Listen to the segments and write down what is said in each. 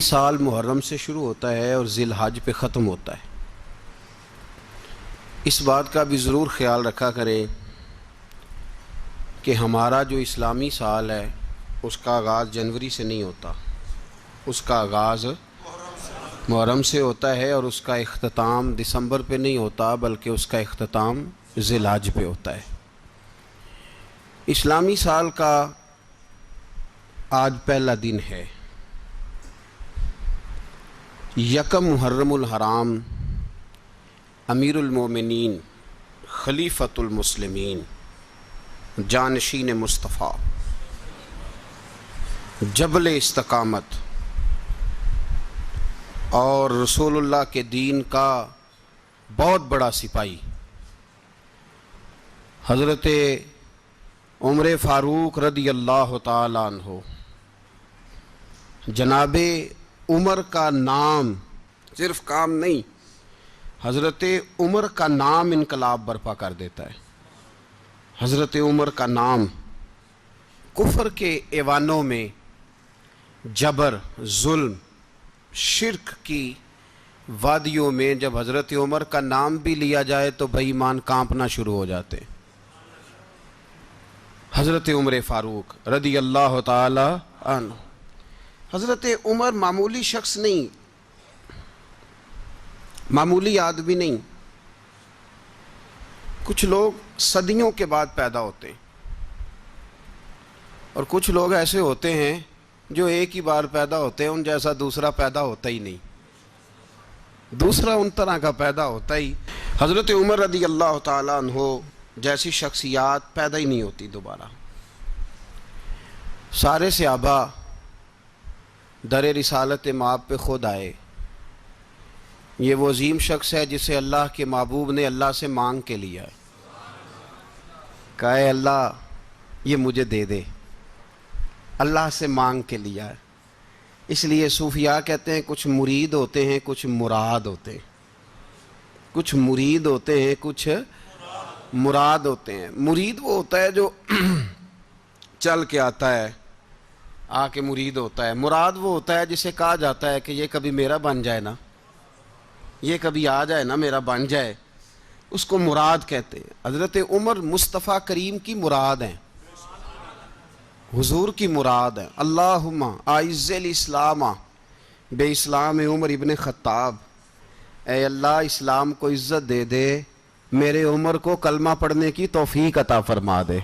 سال محرم سے شروع ہوتا ہے اور ذی الحج پہ ختم ہوتا ہے۔ اس بات کا بھی ضرور خیال رکھا کریں کہ ہمارا جو اسلامی سال ہے اس کا آغاز جنوری سے نہیں ہوتا، اس کا آغاز محرم سے ہوتا ہے اور اس کا اختتام دسمبر پہ نہیں ہوتا بلکہ اس کا اختتام ذی الحج پہ ہوتا ہے۔ اسلامی سال کا آج پہلا دن ہے، یکم محرم الحرام، امیر المومنین خلیفۃ المسلمین جانشین مصطفیٰ جبل استقامت اور رسول اللہ کے دین کا بہت بڑا سپاہی حضرت عمر فاروق رضی اللہ تعالی عنہ، جناب عمر کا نام صرف کام نہیں، حضرت عمر کا نام انقلاب برپا کر دیتا ہے۔ حضرت عمر کا نام کفر کے ایوانوں میں جبر، ظلم، شرک کی وادیوں میں جب حضرت عمر کا نام بھی لیا جائے تو بے ایمان کانپنا شروع ہو جاتے ہیں۔ حضرت عمر فاروق رضی اللہ تعالی عنہ، حضرت عمر معمولی شخص نہیں، معمولی آدمی نہیں۔ کچھ لوگ صدیوں کے بعد پیدا ہوتے ہیں اور کچھ لوگ ایسے ہوتے ہیں جو ایک ہی بار پیدا ہوتے ہیں، ان جیسا دوسرا پیدا ہوتا ہی نہیں، دوسرا ان طرح کا پیدا ہوتا ہی۔ حضرت عمر رضی اللہ تعالی عنہ جیسی شخصیات پیدا ہی نہیں ہوتی دوبارہ۔ سارے صحابہ در رسالت مآب پہ خود آئے۔ یہ وہ عظیم شخص ہے جسے اللہ کے محبوب نے اللہ سے مانگ کے لیا ہے، کہا اے اللہ یہ مجھے دے دے، اللہ سے مانگ کے لیا ہے۔ اس لیے صوفیاء کہتے ہیں کچھ مرید ہوتے ہیں کچھ مراد ہوتے ہیں، کچھ مرید ہوتے ہیں کچھ مراد ہوتے ہیں۔ مرید وہ ہوتا ہے جو چل کے آتا ہے، آ کے مرید ہوتا ہے۔ مراد وہ ہوتا ہے جسے کہا جاتا ہے کہ یہ کبھی میرا بن جائے نا، یہ کبھی آ جائے نا، میرا بن جائے، اس کو مراد کہتے ہیں۔ حضرت عمر مصطفیٰ کریم کی مراد ہیں، حضور کی مراد ہیں۔ اللہم اعز الاسلام بے اسلام عمر ابن خطاب، اے اللہ اسلام کو عزت دے دے، میرے عمر کو کلمہ پڑھنے کی توفیق عطا فرما دے۔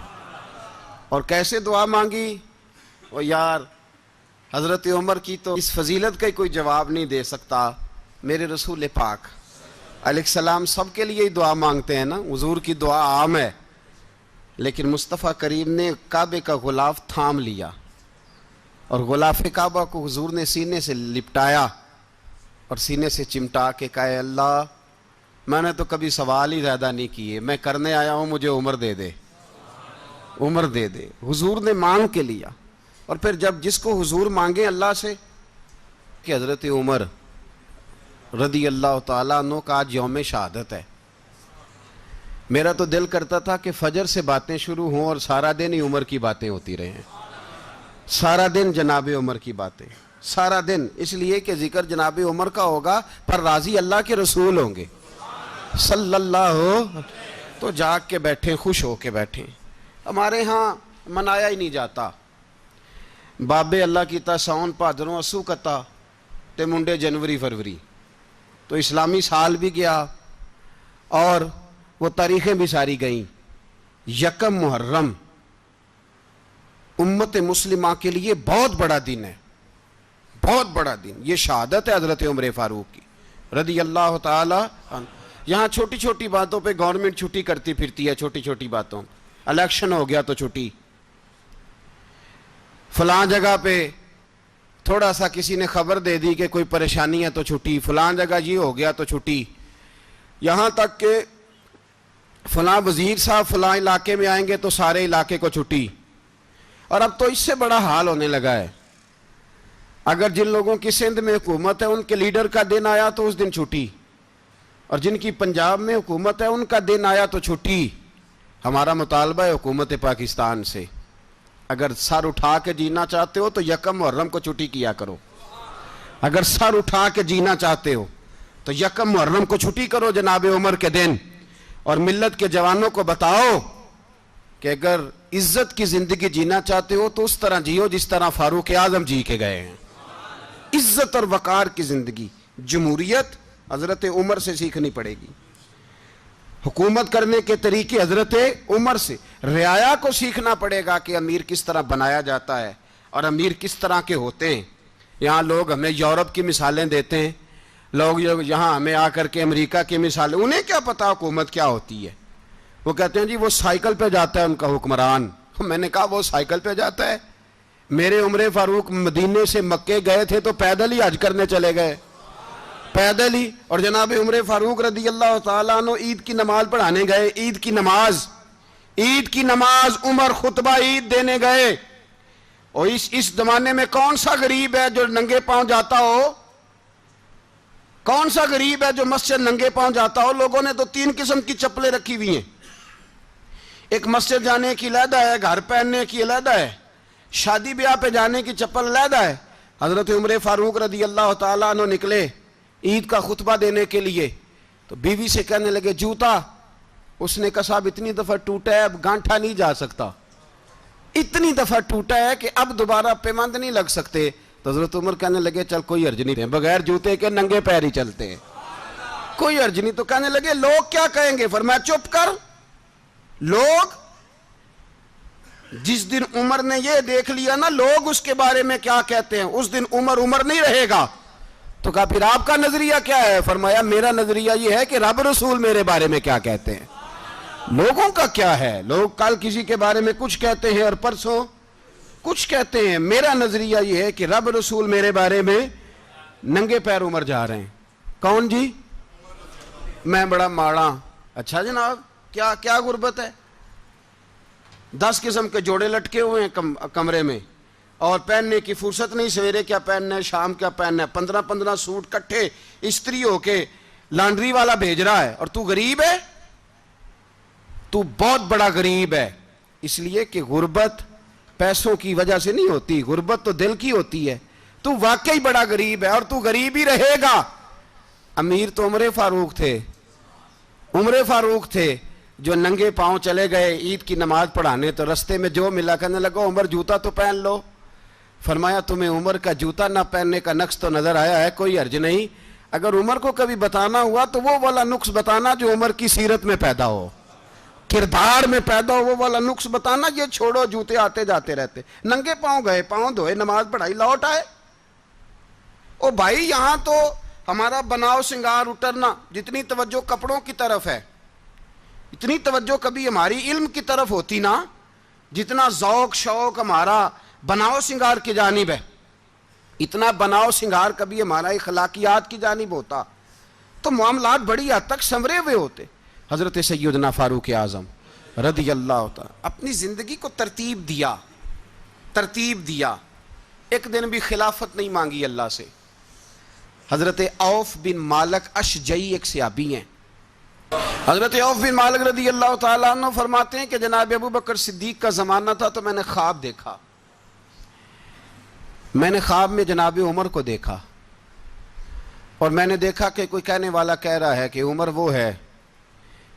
اور کیسے دعا مانگی؟ او یار حضرت عمر کی تو اس فضیلت کا کوئی جواب نہیں دے سکتا، میرے رسول پاک علیہ السلام سب کے لیے ہی دعا مانگتے ہیں نا، حضور کی دعا عام ہے، لیکن مصطفیٰ کریم نے کعبے کا غلاف تھام لیا اور غلاف کعبہ کو حضور نے سینے سے لپٹایا اور سینے سے چمٹا کے کہا اے اللہ میں نے تو کبھی سوال ہی زیادہ نہیں کیے، میں کرنے آیا ہوں، مجھے عمر دے دے، عمر دے دے۔ حضور نے مانگ کے لیا۔ اور پھر جب جس کو حضور مانگے اللہ سے، کہ حضرت عمر رضی اللہ تعالیٰ عنہ کا آج یوم شہادت ہے، میرا تو دل کرتا تھا کہ فجر سے باتیں شروع ہوں اور سارا دن ہی عمر کی باتیں ہوتی رہیں، سارا دن جناب عمر کی باتیں، سارا دن، اس لیے کہ ذکر جناب عمر کا ہوگا پر راضی اللہ کے رسول ہوں گے صلی اللہ، تو جاگ کے بیٹھیں، خوش ہو کے بیٹھیں۔ ہمارے ہاں منایا ہی نہیں جاتا، بابے اللہ کی تا ساؤن بھادروں اسو کتا تے منڈے جنوری فروری، تو اسلامی سال بھی گیا اور وہ تاریخیں بھی ساری گئیں۔ یکم محرم امت مسلمہ کے لیے بہت بڑا دن ہے، بہت بڑا دن۔ یہ شہادت ہے حضرت عمر فاروق کی رضی اللہ تعالی عنہ۔ یہاں چھوٹی چھوٹی باتوں پہ گورنمنٹ چھٹی کرتی پھرتی ہے، چھوٹی چھوٹی باتوں، الیکشن ہو گیا تو چھٹی، فلاں جگہ پہ تھوڑا سا کسی نے خبر دے دی کہ کوئی پریشانی ہے تو چھٹی، فلاں جگہ یہ ہو گیا تو چھٹی، یہاں تک کہ فلاں وزیر صاحب فلاں علاقے میں آئیں گے تو سارے علاقے کو چھٹی۔ اور اب تو اس سے بڑا حال ہونے لگا ہے، اگر جن لوگوں کی سندھ میں حکومت ہے ان کے لیڈر کا دن آیا تو اس دن چھٹی، اور جن کی پنجاب میں حکومت ہے ان کا دن آیا تو چھٹی۔ ہمارا مطالبہ ہے حکومت پاکستان سے، اگر سر اٹھا کے جینا چاہتے ہو تو یکم محرم کو چھٹی کیا کرو، اگر سر اٹھا کے جینا چاہتے ہو تو یکم محرم کو چھٹی کرو جناب عمر کے دن، اور ملت کے جوانوں کو بتاؤ کہ اگر عزت کی زندگی جینا چاہتے ہو تو اس طرح جیو جس طرح فاروق اعظم جی کے گئے ہیں۔ عزت اور وقار کی زندگی، جمہوریت حضرت عمر سے سیکھنی پڑے گی، حکومت کرنے کے طریقے حضرت عمر سے، رعایا کو سیکھنا پڑے گا کہ امیر کس طرح بنایا جاتا ہے اور امیر کس طرح کے ہوتے ہیں۔ یہاں لوگ ہمیں یورپ کی مثالیں دیتے ہیں، لوگ یہاں ہمیں آ کر کے امریکہ کی مثالیں، انہیں کیا پتا حکومت کیا ہوتی ہے؟ وہ کہتے ہیں جی وہ سائیکل پہ جاتا ہے ان کا حکمران۔ میں نے کہا وہ سائیکل پہ جاتا ہے؟ میرے عمر فاروق مدینے سے مکے گئے تھے تو پیدل ہی حج کرنے چلے گئے، پیدل ہی۔ اور جناب عمر فاروق رضی اللہ تعالیٰ عنہ عید کی نماز پڑھانے گئے، عید کی نماز عمر خطبہ عید دینے گئے۔ اور اس زمانے میں کون سا غریب ہے جو ننگے پاؤں جاتا ہو؟ کون سا غریب ہے جو مسجد ننگے پاؤں جاتا ہو؟ لوگوں نے تو 3 قسم کی چپلیں رکھی ہوئی ہیں، ایک مسجد جانے کی علیحدہ ہے، گھر پہننے کی علیحدہ ہے، شادی بیاہ پہ جانے کی چپل علیحدہ ہے۔ حضرت عمر فاروق رضی اللہ تعالیٰ عنہ نکلے عید کا خطبہ دینے کے لیے تو بیوی سے کہنے لگے جوتا، اس نے کہا صاحب اتنی دفعہ ٹوٹا ہے اب گانٹھا نہیں جا سکتا، اتنی دفعہ ٹوٹا ہے کہ اب دوبارہ پیمند نہیں لگ سکتے۔ تو حضرت عمر کہنے لگے چل کوئی حرج نہیں، بغیر جوتے کے ننگے پیر ہی چلتے ہیں، کوئی حرج نہیں۔ تو کہنے لگے لوگ کیا کہیں گے؟ فرمایا چپ کر، لوگ جس دن عمر نے یہ دیکھ لیا نا لوگ اس کے بارے میں کیا کہتے ہیں، اس دن عمر نہیں رہے گا۔ تو کہا پھر آپ کا نظریہ کیا ہے؟ فرمایا میرا نظریہ یہ ہے کہ رب رسول میرے بارے میں کیا کہتے ہیں، لوگوں کا کیا ہے؟ لوگ کل کسی کے بارے میں کچھ کہتے ہیں اور پرسوں کچھ کہتے ہیں، میرا نظریہ یہ ہے کہ رب رسول میرے بارے میں ننگے پیر عمر جا رہے ہیں۔ کون جی؟ میں بڑا ماڑا۔ اچھا جناب کیا غربت ہے؟ 10 قسم کے جوڑے لٹکے ہوئے ہیں کمرے میں اور پہننے کی فرصت نہیں، سویرے کیا پہننا ہے، شام کیا پہننا ہے، 15 سوٹ کٹھے استری ہو کے لانڈری والا بھیج رہا ہے، اور تو غریب ہے، تو بہت بڑا غریب ہے۔ اس لیے کہ غربت پیسوں کی وجہ سے نہیں ہوتی، غربت تو دل کی ہوتی ہے۔ تو واقعی بڑا غریب ہے اور تو غریب ہی رہے گا۔ امیر تو عمر فاروق تھے جو ننگے پاؤں چلے گئے عید کی نماز پڑھانے، تو رستے میں جو ملا کہنے لگا عمر جوتا تو پہن لو۔ فرمایا تمہیں عمر کا جوتا نہ پہننے کا نقص تو نظر آیا ہے، کوئی حرج نہیں، اگر عمر کو کبھی بتانا ہوا تو وہ والا نقص بتانا جو عمر کی سیرت میں پیدا ہو، کردار میں پیدا ہو، وہ والا نقص بتانا، یہ چھوڑو جوتے آتے جاتے رہتے۔ ننگے پاؤں گئے، پاؤں دھوئے، نماز پڑھائی، لوٹ آئے۔ او بھائی یہاں تو ہمارا بناؤ سنگار اترنا، جتنی توجہ کپڑوں کی طرف ہے اتنی توجہ کبھی ہماری علم کی طرف ہوتی نا، جتنا ذوق شوق ہمارا بناؤ سنگار کی جانب ہے، اتنا بناؤ سنگار کبھی ہمارا اخلاقیات کی جانب ہوتا تو معاملات بڑی حد تک سنورے ہوئے ہوتے۔ حضرت سیدنا فاروق اعظم رضی اللہ تعالی اپنی زندگی کو ترتیب دیا، ایک دن بھی خلافت نہیں مانگی اللہ سے۔ حضرت عوف بن مالک اشجعی ایک صحابی ہیں، حضرت عوف بن مالک رضی اللہ تعالیٰ عنہ فرماتے ہیں کہ جناب ابو بکر صدیق کا زمانہ تھا تو میں نے خواب دیکھا، میں نے خواب میں جناب عمر کو دیکھا، اور میں نے دیکھا کہ کوئی کہنے والا کہہ رہا ہے کہ عمر وہ ہے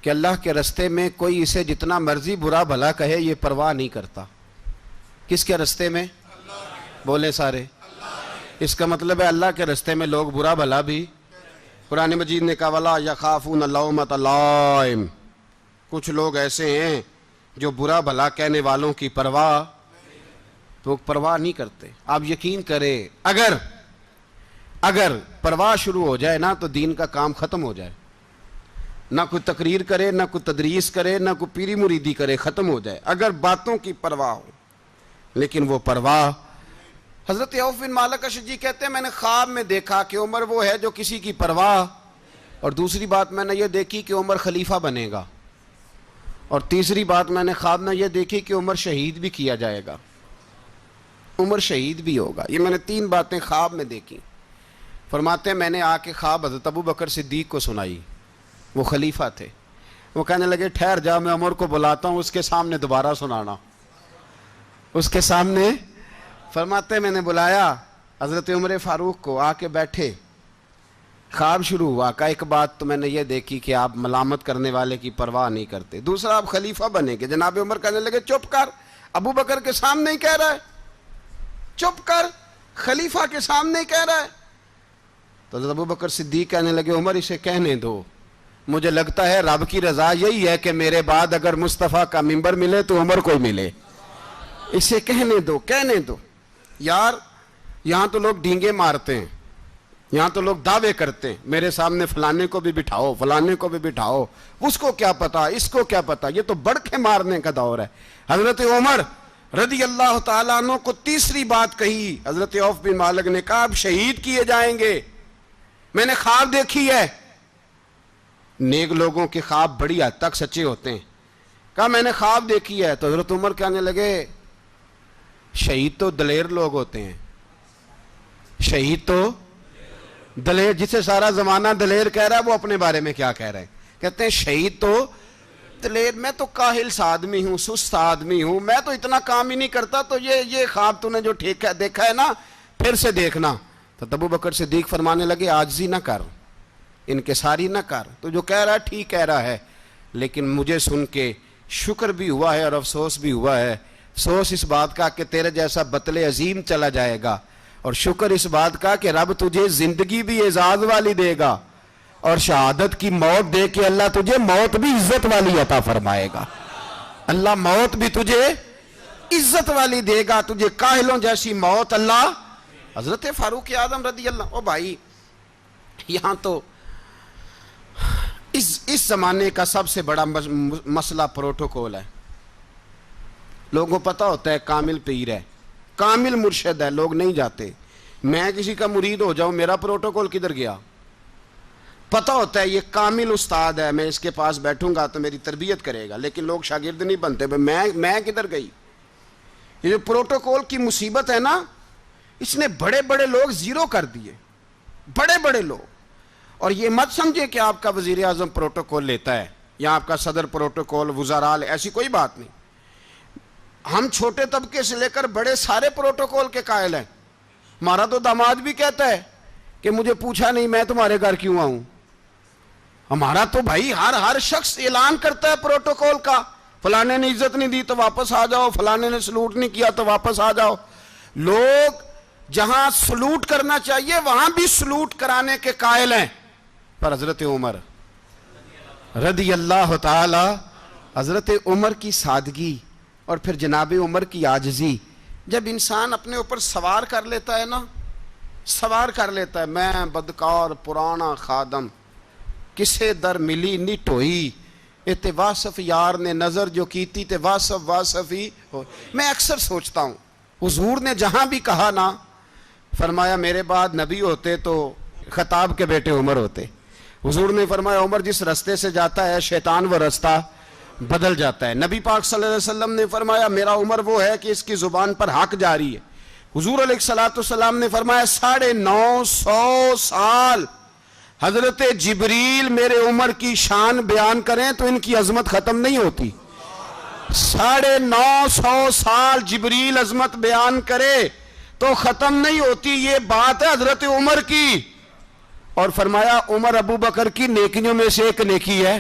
کہ اللہ کے رستے میں کوئی اسے جتنا مرضی برا بھلا کہے یہ پرواہ نہیں کرتا۔ کس کے رستے میں؟ بولے سارے۔ اس کا مطلب ہے اللہ کے رستے میں لوگ برا بھلا بھی، قرآن مجید نے کہا وَلَا يَخَافُونَ لَوْمَةَ لَائِمٍ، کچھ لوگ ایسے ہیں جو برا بھلا کہنے والوں کی پرواہ نہیں کرتے۔ آپ یقین کریں اگر پرواہ شروع ہو جائے نا تو دین کا کام ختم ہو جائے، نہ کوئی تقریر کرے، نہ کوئی تدریس کرے، نہ کوئی پیری مریدی کرے، ختم ہو جائے اگر باتوں کی پرواہ ہو۔ لیکن وہ پرواہ، حضرت عوف بن مالک اشجعی کہتے ہیں میں نے خواب میں دیکھا کہ عمر وہ ہے جو کسی کی پرواہ، اور دوسری بات میں نے یہ دیکھی کہ عمر خلیفہ بنے گا، اور تیسری بات میں نے خواب میں یہ دیکھی کہ عمر شہید بھی کیا جائے گا، عمر شہید بھی ہوگا۔ یہ میں نے 3 باتیں خواب میں دیکھی۔ فرماتے ہیں میں نے آ کے خواب حضرت ابو بکر صدیق کو سنائی، وہ خلیفہ تھے، وہ کہنے لگے ٹھہر جا میں عمر کو بلاتا ہوں، اس کے سامنے دوبارہ سنانا، اس کے سامنے۔ فرماتے ہیں میں نے بلایا حضرت عمر فاروق کو آ کے بیٹھے، خواب شروع ہوا، کہا ایک بات تو میں نے یہ دیکھی کہ آپ ملامت کرنے والے کی پرواہ نہیں کرتے، دوسرا آپ خلیفہ بنے گے۔ جناب عمر کہنے لگے چپ کر، ابو بکر کے سامنے ہی کہہ رہا ہے، چپ کر، خلیفہ کے سامنے ہی کہہ رہا ہے۔ تو حضرت ابو بکر صدیق کہنے لگے عمر اسے کہنے دو، مجھے لگتا ہے رب کی رضا یہی ہے کہ میرے بعد اگر مصطفیٰ کا منبر ملے تو عمر کو ملے، اسے کہنے دو، کہنے دو۔ یار یہاں تو لوگ ڈینگے مارتے ہیں، یہاں تو لوگ دعوے کرتے ہیں میرے سامنے فلانے کو بھی بٹھاؤ، فلانے کو بھی بٹھاؤ، اس کو کیا پتا، اس کو کیا پتا، یہ تو بڑکے مارنے کا دور ہے۔ حضرت عمر رضی اللہ تعالیٰ عنہ کو تیسری بات کہی، حضرت عوف بن مالک نے کہا آپ شہید کیے جائیں گے، میں نے خواب دیکھی ہے۔ نیک لوگوں کے خواب بڑی حد تک سچے ہوتے ہیں، کہا میں نے خواب دیکھی ہے۔ تو حضرت عمر کہنے لگے شہید تو دلیر لوگ ہوتے ہیں، شہید تو دلیر، جسے سارا زمانہ دلیر کہہ رہا ہے وہ اپنے بارے میں کیا کہہ رہے ہیں، کہتے ہیں شہید تو دلیر، میں تو کاہل سا آدمی ہوں، سست آدمی ہوں، میں تو اتنا کام ہی نہیں کرتا، تو یہ خواب تو نے جو دیکھا ہے نا پھر سے دیکھنا۔ تو ابو بکر صدیق فرمانے لگے عاجزی نہ کر، انکساری نہ کر، تو جو کہہ رہا ہے ٹھیک کہہ رہا ہے، لیکن مجھے سن کے شکر بھی ہوا ہے اور افسوس بھی ہوا ہے۔ افسوس اس بات کا کہ تیرے جیسا بطل عظیم چلا جائے گا، اور شکر اس بات کا کہ رب تجھے زندگی بھی اعزاز والی دے گا، اور شہادت کی موت دے کے اللہ تجھے موت بھی عزت والی عطا فرمائے گا۔ اللہ موت بھی تجھے عزت والی دے گا، تجھے کاہلوں جیسی موت اللہ۔ حضرت فاروق اعظم رضی اللہ، او بھائی یہاں تو اس زمانے کا سب سے بڑا مسئلہ پروٹوکول ہے۔ لوگوں کو پتہ ہوتا ہے کامل پیر ہے، کامل مرشد ہے، لوگ نہیں جاتے۔ میں کسی کا مرید ہو جاؤں، میرا پروٹوکول کدھر گیا؟ پتہ ہوتا ہے یہ کامل استاد ہے، میں اس کے پاس بیٹھوں گا تو میری تربیت کرے گا، لیکن لوگ شاگرد نہیں بنتے، میں کدھر گئی؟ یہ جو پروٹوکول کی مصیبت ہے نا، اس نے بڑے بڑے لوگ زیرو کر دیے، بڑے بڑے لوگ۔ اور یہ مت سمجھے کہ آپ کا وزیر اعظم پروٹوکول لیتا ہے یا آپ کا صدر پروٹوکول، وزراء، ایسی کوئی بات نہیں۔ ہم چھوٹے طبقے سے لے کر بڑے سارے پروٹوکول کے قائل ہیں۔ ہمارا تو داماد بھی کہتا ہے کہ مجھے پوچھا نہیں میں تمہارے گھر کیوں آؤں۔ ہمارا تو بھائی ہر شخص اعلان کرتا ہے پروٹوکول کا، فلانے نے عزت نہیں دی تو واپس آ جاؤ، فلانے نے سلوٹ نہیں کیا تو واپس آ جاؤ۔ لوگ جہاں سلوٹ کرنا چاہیے وہاں بھی سلوٹ کرانے کے قائل ہیں، پر حضرت عمر رضی اللہ تعالی، حضرت عمر کی سادگی اور پھر جناب عمر کی عاجزی، جب انسان اپنے اوپر سوار کر لیتا ہے نا، سوار کر لیتا ہے، میں بدکار پرانا خادم، کسے در ملی نی ٹوئی، تے واصف یار نے نظر جو کیتی تے واصف ہی ہو۔ میں اکثر سوچتا ہوں حضور نے جہاں بھی کہا نا، فرمایا میرے بعد نبی ہوتے تو خطاب کے بیٹے عمر ہوتے۔ حضور نے فرمایا عمر جس رستے سے جاتا ہے شیطان وہ رستہ بدل جاتا ہے۔ نبی پاک صلی اللہ علیہ وسلم نے فرمایا میرا عمر وہ ہے کہ اس کی زبان پر حق جاری ہے۔ حضور علیہ السلام نے فرمایا 950 سال حضرت جبریل میرے عمر کی شان بیان کریں تو ان کی عظمت ختم نہیں ہوتی۔ 950 سال جبریل عظمت بیان کرے تو ختم نہیں ہوتی۔ یہ بات ہے حضرت عمر کی، اور فرمایا عمر ابو بکر کی نیکیوں میں سے ایک نیکی ہے،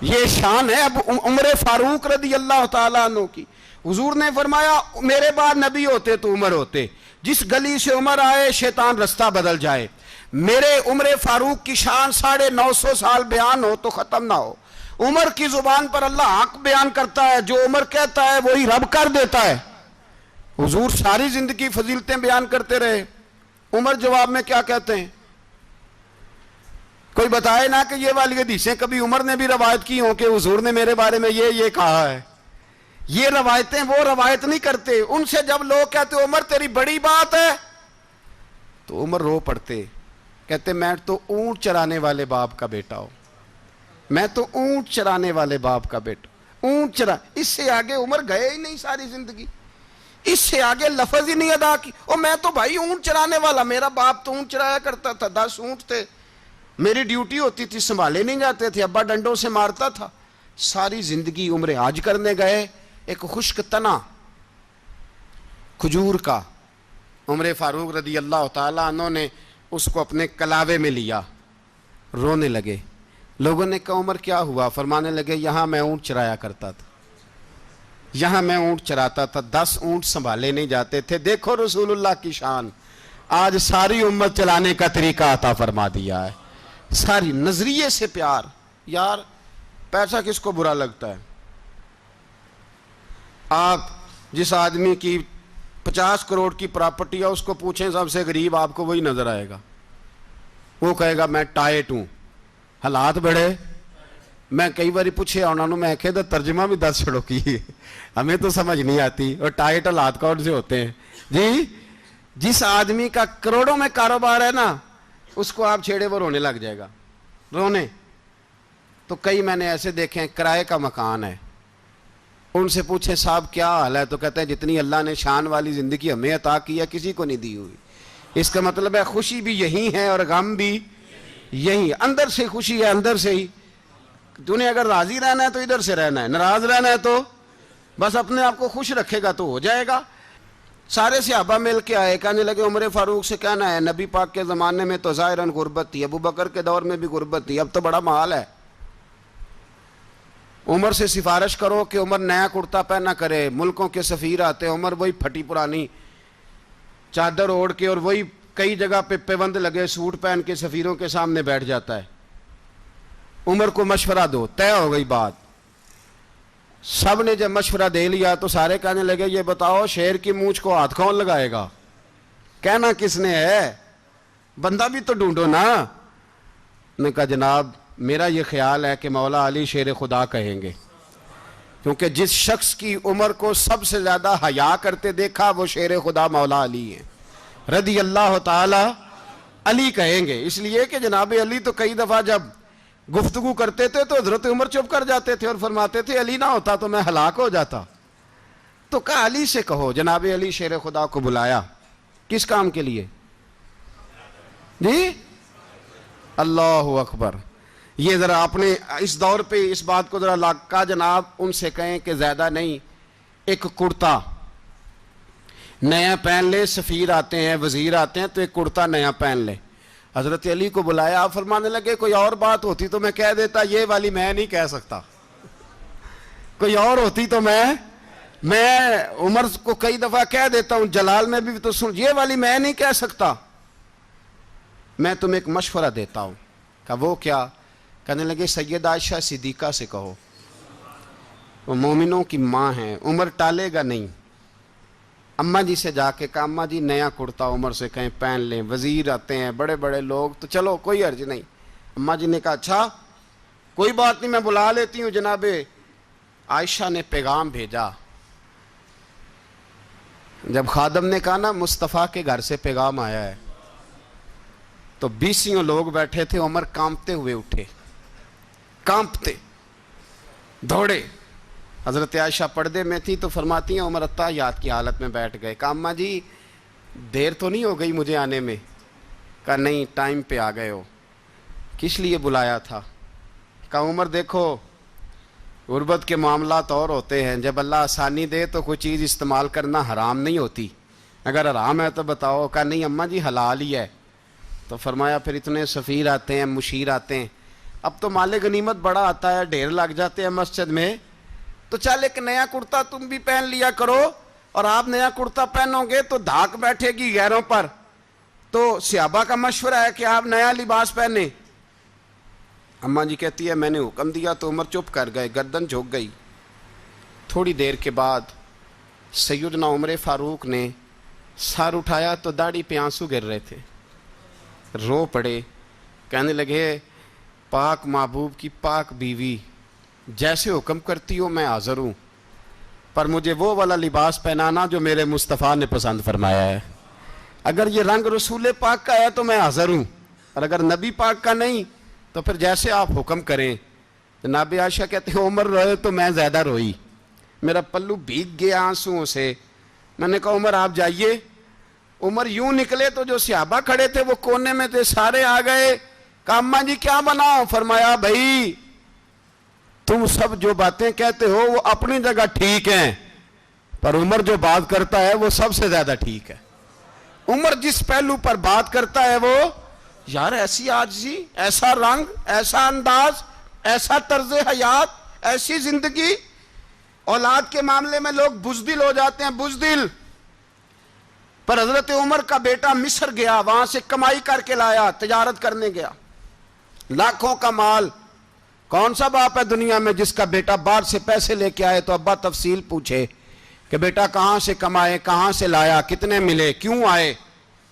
یہ شان ہے اب عمر فاروق رضی اللہ تعالیٰ عنہ کی۔ حضور نے فرمایا میرے بعد نبی ہوتے تو عمر ہوتے، جس گلی سے عمر آئے شیطان رستہ بدل جائے۔ میرے عمر فاروق کی شان 950 سال بیان ہو تو ختم نہ ہو۔ عمر کی زبان پر اللہ حق بیان کرتا ہے، جو عمر کہتا ہے وہی رب کر دیتا ہے۔ حضور ساری زندگی فضیلتیں بیان کرتے رہے، عمر جواب میں کیا کہتے ہیں؟ کوئی بتائے نا کہ یہ والی حدیثیں کبھی عمر نے بھی روایت کی ہوں کہ حضور نے میرے بارے میں یہ کہا ہے۔ یہ روایتیں وہ روایت نہیں کرتے، ان سے جب لوگ کہتے عمر تیری بڑی بات ہے تو عمر رو پڑتے، کہتے میں تو اونٹ چرانے والے باپ کا بیٹا ہوں، میں تو اونٹ چرانے والے باپ کا بیٹا، اونٹ چرا۔ اس سے آگے عمر گئے ہی نہیں ساری زندگی، اس سے آگے لفظ ہی نہیں ادا کی۔ اور میں تو بھائی اونٹ چرانے والا، میرا باپ تو اونٹ چرایا کرتا تھا، 10 اونٹ تھے، میری ڈیوٹی ہوتی تھی، سنبھالے نہیں جاتے تھے، ابا ڈنڈوں سے مارتا تھا۔ ساری زندگی عمر حج کرنے گئے، ایک خشک تنا کھجور کا عمر فاروق رضی اللہ تعالیٰ عنہ نے اس کو اپنے کلاوے میں لیا، رونے لگے۔ لوگوں نے کہا عمر کیا ہوا؟ فرمانے لگے یہاں میں اونٹ چرایا کرتا تھا، یہاں میں اونٹ چراتا تھا، 10 اونٹ سنبھالے نہیں جاتے تھے، دیکھو رسول اللہ کی شان، آج ساری امت چلانے کا طریقہ عطا فرما دیا ہے، ساری نظریے سے پیار۔ یار پیسہ کس کو برا لگتا ہے؟ آپ جس آدمی کی 50 کروڑ کی پراپرٹی ہے اس کو پوچھیں سب سے غریب، آپ کو وہی نظر آئے گا، وہ کہے گا میں ٹائٹ ہوں، حالات بڑے۔ میں کئی باری پوچھے انہوں نے، میں کہتا ترجمہ بھی 10 چھڑوں کی ہمیں تو سمجھ نہیں آتی، اور ٹائٹ حالات کون سے ہوتے ہیں جی؟ جس آدمی کا کروڑوں میں کاروبار ہے نا، اس کو آپ چھیڑے وہ رونے لگ جائے گا، رونے۔ تو کئی میں نے ایسے دیکھے ہیں کرائے کا مکان ہے، ان سے پوچھیں صاحب کیا حال ہے، تو کہتے ہیں جتنی اللہ نے شان والی زندگی ہمیں عطا کی ہے کسی کو نہیں دی ہوئی۔ اس کا مطلب ہے خوشی بھی یہی ہے اور غم بھی یہی، اندر سے خوشی ہے، اندر سے ہی۔ تو نے اگر راضی رہنا ہے تو ادھر سے رہنا ہے، ناراض رہنا ہے تو بس اپنے آپ کو خوش رکھے گا تو ہو جائے گا۔ سارے صحابہ مل کے آئے، کہنے لگے عمر فاروق سے کہنا ہے نبی پاک کے زمانے میں تو ظاہراً غربت تھی، ابو بکر کے دور میں بھی غربت تھی، اب تو بڑا محال ہے، عمر سے سفارش کرو کہ عمر نیا کرتا پہنا کرے۔ ملکوں کے سفیر آتے، عمر وہی پھٹی پرانی چادر اوڑھ کے اور وہی کئی جگہ پہ پیوند لگے سوٹ پہن کے سفیروں کے سامنے بیٹھ جاتا ہے۔ عمر کو مشورہ دو، طے ہو گئی بات۔ سب نے جب مشورہ دے لیا تو سارے کہنے لگے یہ بتاؤ شیر کی مونچھ کو ہاتھ کون لگائے گا؟ کہنا کس نے ہے؟ بندہ بھی تو ڈھونڈو نا۔ نے کہا جناب میرا یہ خیال ہے کہ مولا علی شیر خدا کہیں گے، کیونکہ جس شخص کی عمر کو سب سے زیادہ حیا کرتے دیکھا وہ شیر خدا مولا علی ہیں رضی اللہ تعالی علی کہیں گے، اس لیے کہ جناب علی تو کئی دفعہ جب گفتگو کرتے تھے تو حضرت عمر چپ کر جاتے تھے اور فرماتے تھے علی نہ ہوتا تو میں ہلاک ہو جاتا۔ تو کہا علی سے کہو۔ جناب علی شیر خدا کو بلایا، کس کام کے لیے جی؟ اللہ اکبر۔ یہ ذرا آپ نے اس دور پہ اس بات کو ذرا لاکا جناب ان سے کہیں کہ زیادہ نہیں، ایک کرتا نیا پہن لے، سفیر آتے ہیں وزیر آتے ہیں تو ایک کرتا نیا پہن لے۔ حضرت علی کو بلایا، آپ فرمانے لگے کوئی اور بات ہوتی تو میں کہہ دیتا، یہ والی میں نہیں کہہ سکتا، کوئی اور ہوتی تو میں عمر کو کئی دفعہ کہہ دیتا ہوں، جلال میں بھی تو سن، یہ والی میں نہیں کہہ سکتا، میں تمہیں ایک مشورہ دیتا ہوں۔ کہا وہ کیا؟ کہنے لگے سید عائشہ صدیقہ سے کہو، وہ مومنوں کی ماں ہیں، عمر ٹالے گا نہیں۔ اماں جی سے جا کے کہا اماں جی نیا کرتا عمر سے کہیں پہن لیں، وزیر آتے ہیں بڑے بڑے لوگ تو چلو کوئی حرج نہیں۔ اماں جی نے کہا اچھا کوئی بات نہیں میں بلا لیتی ہوں۔ جناب عائشہ نے پیغام بھیجا، جب خادم نے کہا نا مصطفیٰ کے گھر سے پیغام آیا ہے تو 20 لوگ بیٹھے تھے، عمر کانپتے ہوئے اٹھے، کانپتے دوڑے۔ حضرت عائشہ پردے میں تھی تو فرماتی ہیں عمر اتحیات کی حالت میں بیٹھ گئے۔ کہا اماں جی دیر تو نہیں ہو گئی مجھے آنے میں؟ کہا نہیں ٹائم پہ آ گئے ہو۔ کس لیے بلایا تھا؟ کہا عمر دیکھو غربت کے معاملات اور ہوتے ہیں، جب اللہ آسانی دے تو کوئی چیز استعمال کرنا حرام نہیں ہوتی، اگر حرام ہے تو بتاؤ۔ کہا نہیں اماں جی حلال ہی ہے۔ تو فرمایا پھر اتنے سفیر آتے ہیں مشیر آتے ہیں، اب تو مال غنیمت بڑا آتا ہے، ڈھیر لگ جاتے ہیں مسجد میں، تو چل ایک نیا کرتا تم بھی پہن لیا کرو، اور آپ نیا کرتا پہنو گے تو دھاک بیٹھے گی غیروں پر۔ تو صحابہ کا مشورہ ہے کہ آپ نیا لباس پہنیں۔ اماں جی کہتی ہے میں نے حکم دیا تو عمر چپ کر گئے، گردن جھک گئی۔ تھوڑی دیر کے بعد سیدنا عمر فاروق نے سر اٹھایا تو داڑھی پہ آنسو گر رہے تھے، رو پڑے، کہنے لگے پاک محبوب کی پاک بیوی جیسے حکم کرتی ہو میں حاضر ہوں، پر مجھے وہ والا لباس پہنانا جو میرے مصطفیٰ نے پسند فرمایا ہے، اگر یہ رنگ رسول پاک کا ہے تو میں حاضر ہوں، اور اگر نبی پاک کا نہیں تو پھر جیسے آپ حکم کریں۔ جناب عائشہ کہتے ہیں عمر روئے تو میں زیادہ روئی، میرا پلو بھیگ گیا آنسوؤں سے۔ میں نے کہا عمر آپ جائیے۔ عمر یوں نکلے تو جو صحابہ کھڑے تھے وہ کونے میں تھے، سارے آ گئے۔ کہا اماں جی کیا بناؤ؟ فرمایا بھائی تم سب جو باتیں کہتے ہو وہ اپنی جگہ ٹھیک ہیں، پر عمر جو بات کرتا ہے وہ سب سے زیادہ ٹھیک ہے۔ عمر جس پہلو پر بات کرتا ہے وہ یار ایسی عاجزی، ایسا رنگ، ایسا انداز، ایسا طرز حیات، ایسی زندگی. اولاد کے معاملے میں لوگ بزدل ہو جاتے ہیں، بزدل. پر حضرت عمر کا بیٹا مصر گیا، وہاں سے کمائی کر کے لایا، تجارت کرنے گیا، لاکھوں کا مال. کون سا باپ ہے دنیا میں جس کا بیٹا باہر سے پیسے لے کے آئے تو ابا تفصیل پوچھے کہ بیٹا کہاں سے کمائے، کہاں سے لایا، کتنے ملے، کیوں آئے؟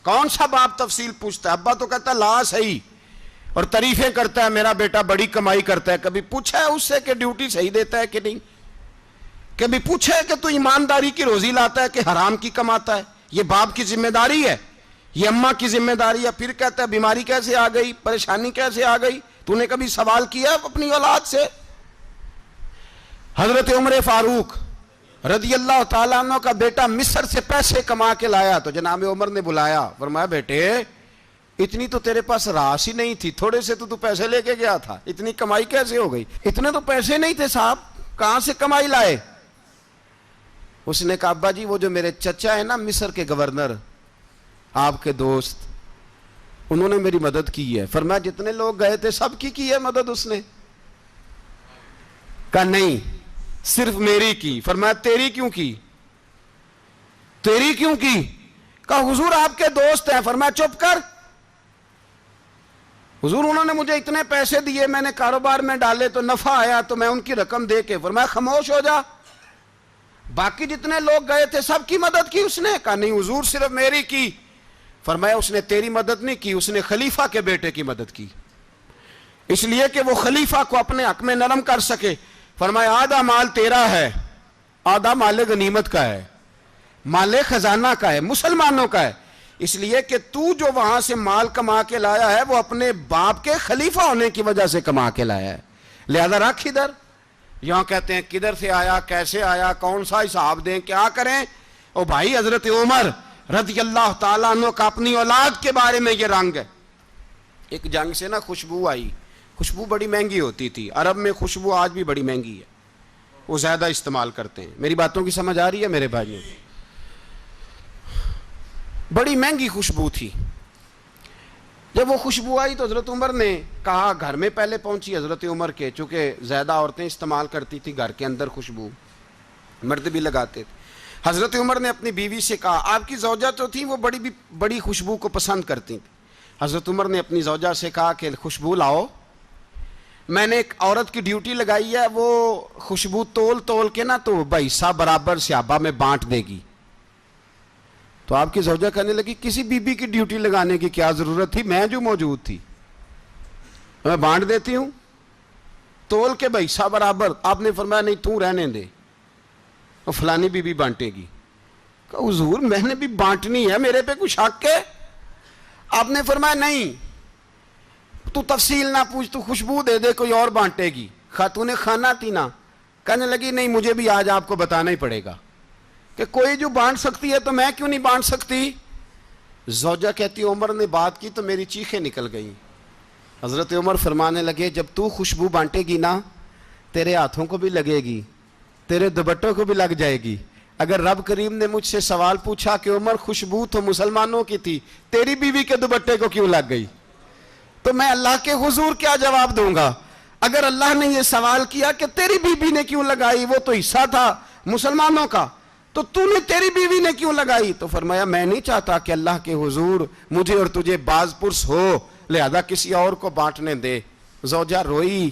کون سا باپ تفصیل پوچھتا ہے؟ ابا تو کہتا ہے لا صحیح، اور تعریفیں کرتا ہے میرا بیٹا بڑی کمائی کرتا ہے. کبھی پوچھا ہے اس سے کہ ڈیوٹی صحیح دیتا ہے کہ نہیں؟ کبھی پوچھا ہے کہ تو ایمانداری کی روزی لاتا ہے کہ حرام کی کماتا ہے؟ یہ باپ کی ذمہ داری ہے، یہ اماں کی ذمہ داری ہے. پھر کہتا ہے بیماری کیسے آ گئی، پریشانی کیسے آ گئی؟ تو نے کبھی سوال کیا اپنی اولاد سے؟ حضرت عمر فاروق رضی اللہ تعالیٰ عنہ کا بیٹا مصر سے پیسے کما کے لایا تو جناب عمر نے بلایا، فرمایا بیٹے اتنی تو تیرے پاس راس ہی نہیں تھی، تھوڑے سے تو پیسے لے کے گیا تھا، اتنی کمائی کیسے ہو گئی؟ اتنے تو پیسے نہیں تھے صاحب، کہاں سے کمائی لائے؟ اس نے کہا ابا جی وہ جو میرے چچا ہے نا مصر کے گورنر، آپ کے دوست، انہوں نے میری مدد کی ہے. فرمایا جتنے لوگ گئے تھے سب کی ہے مدد اس نے؟ کہا نہیں صرف میری کی. فرمایا تیری کیوں کی؟ تیری کیوں کی؟ کہا حضور آپ کے دوست ہیں. فرمایا چپ کر، حضور انہوں نے مجھے اتنے پیسے دیے، میں نے کاروبار میں ڈالے تو نفع آیا تو میں ان کی رقم دے کے. فرمایا خاموش ہو جا، باقی جتنے لوگ گئے تھے سب کی مدد کی اس نے؟ کہا نہیں حضور صرف میری کی. فرمایا اس نے تیری مدد نہیں کی، اس نے خلیفہ کے بیٹے کی مدد کی، اس لیے کہ وہ خلیفہ کو اپنے حق میں نرم کر سکے. فرمایا آدھا مال تیرا ہے، آدھا مال غنیمت کا ہے، مال خزانہ کا ہے، مسلمانوں کا ہے، اس لیے کہ تو جو وہاں سے مال کما کے لایا ہے وہ اپنے باپ کے خلیفہ ہونے کی وجہ سے کما کے لایا ہے، لہذا رکھ ادھر. یہاں کہتے ہیں کدھر سے آیا، کیسے آیا، کون سا حساب دیں، کیا کریں؟ او بھائی حضرت عمر رضی اللہ تعالیٰ عنہ کا اپنی اولاد کے بارے میں یہ رنگ ہے. ایک جنگ سے نا خوشبو آئی، خوشبو بڑی مہنگی ہوتی تھی، عرب میں خوشبو آج بھی بڑی مہنگی ہے، وہ زیادہ استعمال کرتے ہیں. میری باتوں کی سمجھ آ رہی ہے میرے بھائیوں؟ بڑی مہنگی خوشبو تھی. جب وہ خوشبو آئی تو حضرت عمر نے کہا، گھر میں پہلے پہنچی حضرت عمر کے، چونکہ زیادہ عورتیں استعمال کرتی تھی گھر کے اندر خوشبو، مرد بھی لگاتے تھے. حضرت عمر نے اپنی بیوی سے کہا، آپ کی زوجہ تو تھی وہ بڑی خوشبو کو پسند کرتی تھی. حضرت عمر نے اپنی زوجہ سے کہا کہ خوشبو لاؤ، میں نے ایک عورت کی ڈیوٹی لگائی ہے، وہ خوشبو تول کے نا تو حصہ برابر صحابہ میں بانٹ دے گی. تو آپ کی زوجہ کہنے لگی کسی بی بی کی ڈیوٹی لگانے کی کیا ضرورت تھی، میں جو موجود تھی میں بانٹ دیتی ہوں تول کے حصہ برابر. آپ نے فرمایا نہیں تو رہنے دے، اور فلانی بی بی بانٹے گی. کہا حضور میں نے بھی بانٹنی ہے، میرے پہ کچھ حق ہے؟ آپ نے فرمایا نہیں تو تفصیل نہ پوچھ، تو خوشبو دے دے، کوئی اور بانٹے گی. خاتون خانہ تھی نا، کہنے لگی نہیں مجھے بھی آج آپ کو بتانا ہی پڑے گا کہ کوئی جو بانٹ سکتی ہے تو میں کیوں نہیں بانٹ سکتی؟ زوجہ کہتی عمر نے بات کی تو میری چیخیں نکل گئیں. حضرت عمر فرمانے لگے جب تو خوشبو بانٹے گی نا تیرے ہاتھوں کو بھی لگے گی، تیرے دوپٹوں کو بھی لگ جائے گی. اگر رب کریم نے مجھ سے سوال پوچھا کہ عمر خوشبو تو مسلمانوں کی تھی، تیری بیوی کے دوپٹے کو کیوں لگ گئی، تو میں اللہ کے حضور کیا جواب دوں گا؟ اگر اللہ نے یہ سوال کیا کہ تیری بیوی نے کیوں لگائی، وہ تو حصہ تھا مسلمانوں کا، تو نے تیری بیوی نے کیوں لگائی؟ تو فرمایا میں نہیں چاہتا کہ اللہ کے حضور مجھے اور تجھے باز پرس ہو، لہذا کسی اور کو بانٹنے دے. زوجہ روئی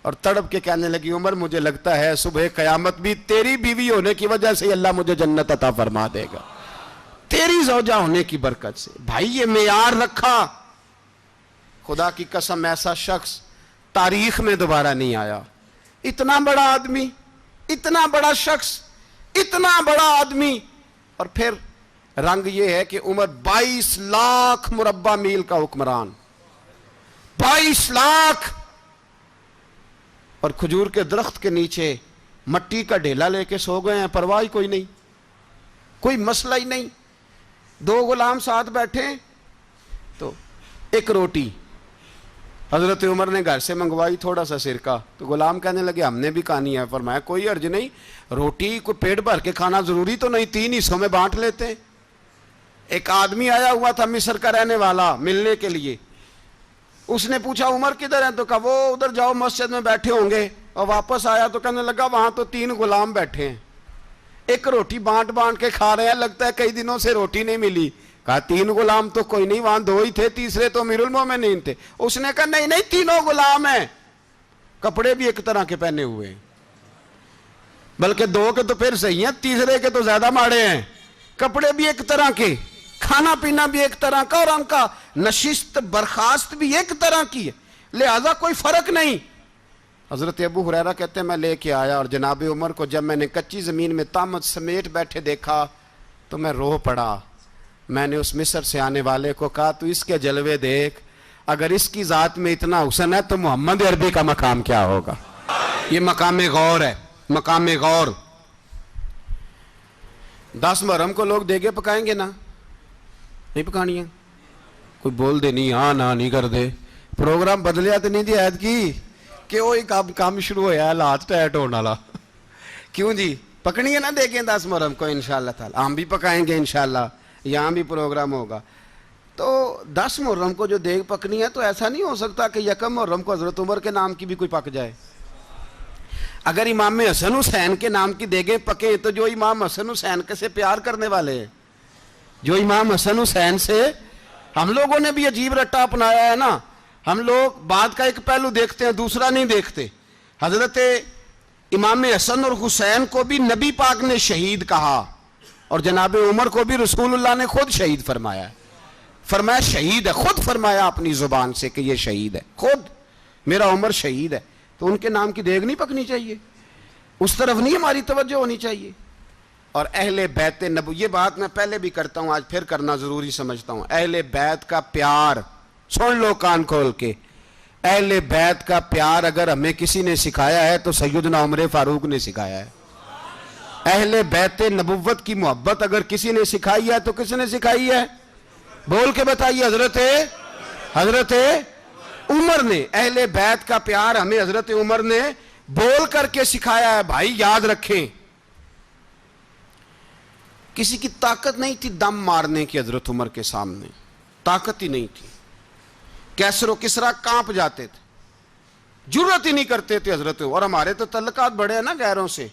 اور تڑپ کے کہنے لگی عمر مجھے لگتا ہے صبح قیامت بھی تیری بیوی ہونے کی وجہ سے اللہ مجھے جنت عطا فرما دے گا، تیری زوجہ ہونے کی برکت سے. بھائی یہ معیار رکھا، خدا کی قسم ایسا شخص تاریخ میں دوبارہ نہیں آیا. اتنا بڑا آدمی، اتنا بڑا شخص، اتنا بڑا آدمی، اور پھر رنگ یہ ہے کہ عمر 22 لاکھ مربع میل کا حکمران، 22 لاکھ، اور کھجور کے درخت کے نیچے مٹی کا ڈھیلا لے کے سو گئے ہیں، پرواہ کوئی نہیں، کوئی مسئلہ ہی نہیں. 2 غلام ساتھ بیٹھے تو ایک روٹی حضرت عمر نے گھر سے منگوائی، تھوڑا سا سرکہ، تو غلام کہنے لگے ہم نے بھی کھانی ہے. فرمایا کوئی حرج نہیں، روٹی کو پیٹ بھر کے کھانا ضروری تو نہیں، 3 حصوں میں بانٹ لیتے ہیں. ایک آدمی آیا ہوا تھا مصر کا رہنے والا ملنے کے لیے. اس نے پوچھا عمر کدھر ہیں؟ تو کہا وہ ادھر جاؤ مسجد میں بیٹھے ہوں گے. اور واپس آیا تو کہنے لگا وہاں تو 3 غلام بیٹھے ہیں, ایک روٹی بانٹ بانٹ کے کھا رہے ہیں, لگتا ہے کئی دنوں سے روٹی نہیں ملی. کہا 3 غلام تو کوئی نہیں, وہاں 2 ہی تھے, تیسرے تو امیر المومنین تھے. اس نے کہا نہیں نہیں 3 غلام ہیں, کپڑے بھی ایک طرح کے پہنے ہوئے ہیں, بلکہ 2 کے تو پھر صحیح ہیں, تیسرے کے تو زیادہ ماڑے ہیں. کپڑے بھی ایک طرح کے, کھانا پینا بھی ایک طرح کا, اور ان کا نشست برخاست بھی ایک طرح کی ہے, لہذا کوئی فرق نہیں. حضرت ابو ہریرہ کہتے ہیں میں لے کے آیا, اور جناب عمر کو جب میں نے کچی زمین میں تامت سمیٹ بیٹھے دیکھا تو میں رو پڑا. میں نے اس مصر سے آنے والے کو کہا تو اس کے جلوے دیکھ, اگر اس کی ذات میں اتنا حسن ہے تو محمد عربی کا مقام کیا ہوگا. یہ مقام غور ہے, مقام غور. 10 محرم کو لوگ دیگے پکائیں گے نا, نہیں پکانی ہے؟ کوئی بول دے نہیں, ہاں نہ نہیں کر دے. پروگرام بدلیا تو نہیں دی عید کی کہ وہی کام شروع ہویا ہے لات ٹائٹ ہونے والا. کیوں جی, پکنی ہے نا دیکھیں 10 محرم کو انشاءاللہ تعالی. ہم بھی پکائیں گے انشاءاللہ, یہاں بھی پروگرام ہوگا. تو 10 محرم کو جو دیگ پکنی ہے تو ایسا نہیں ہو سکتا کہ 1 محرم کو حضرت عمر کے نام کی بھی کوئی پک جائے. اگر امام حسن حسین کے نام کی دیگیں پکیں تو جو امام حسن حسین کے سے پیار کرنے والے ہیں, جو امام حسن حسین سے, ہم لوگوں نے بھی عجیب رٹا اپنایا ہے نا. ہم لوگ بات کا ایک پہلو دیکھتے ہیں, دوسرا نہیں دیکھتے. حضرت امام حسن اور حسین کو بھی نبی پاک نے شہید کہا, اور جناب عمر کو بھی رسول اللہ نے خود شہید فرمایا. فرمایا شہید ہے, خود فرمایا اپنی زبان سے کہ یہ شہید ہے, خود میرا عمر شہید ہے. تو ان کے نام کی دیگ نہیں پکنی چاہیے, اس طرف نہیں ہماری توجہ ہونی چاہیے. اور اہل بیت نبو, یہ بات میں پہلے بھی کرتا ہوں, آج پھر کرنا ضروری سمجھتا ہوں. اہل بیت کا پیار سن لو کان کھول کے. اہل بیت کا پیار اگر ہمیں کسی نے سکھایا ہے تو سیدنا عمر فاروق نے سکھایا ہے. اہل بیت نبوت کی محبت اگر کسی نے سکھائی ہے تو کس نے سکھائی ہے؟ بول کے بتائیے. حضرت عمر نے. اہل بیت کا پیار ہمیں حضرت عمر نے بول کر کے سکھایا ہے. بھائی یاد رکھیں, کسی کی طاقت نہیں تھی دم مارنے کی حضرت عمر کے سامنے, طاقت ہی نہیں تھی. کیسر و کسرا کانپ جاتے تھے, جرت ہی نہیں کرتے تھے حضرت. اور ہمارے تو تعلقات بڑے ہیں نا غیروں سے.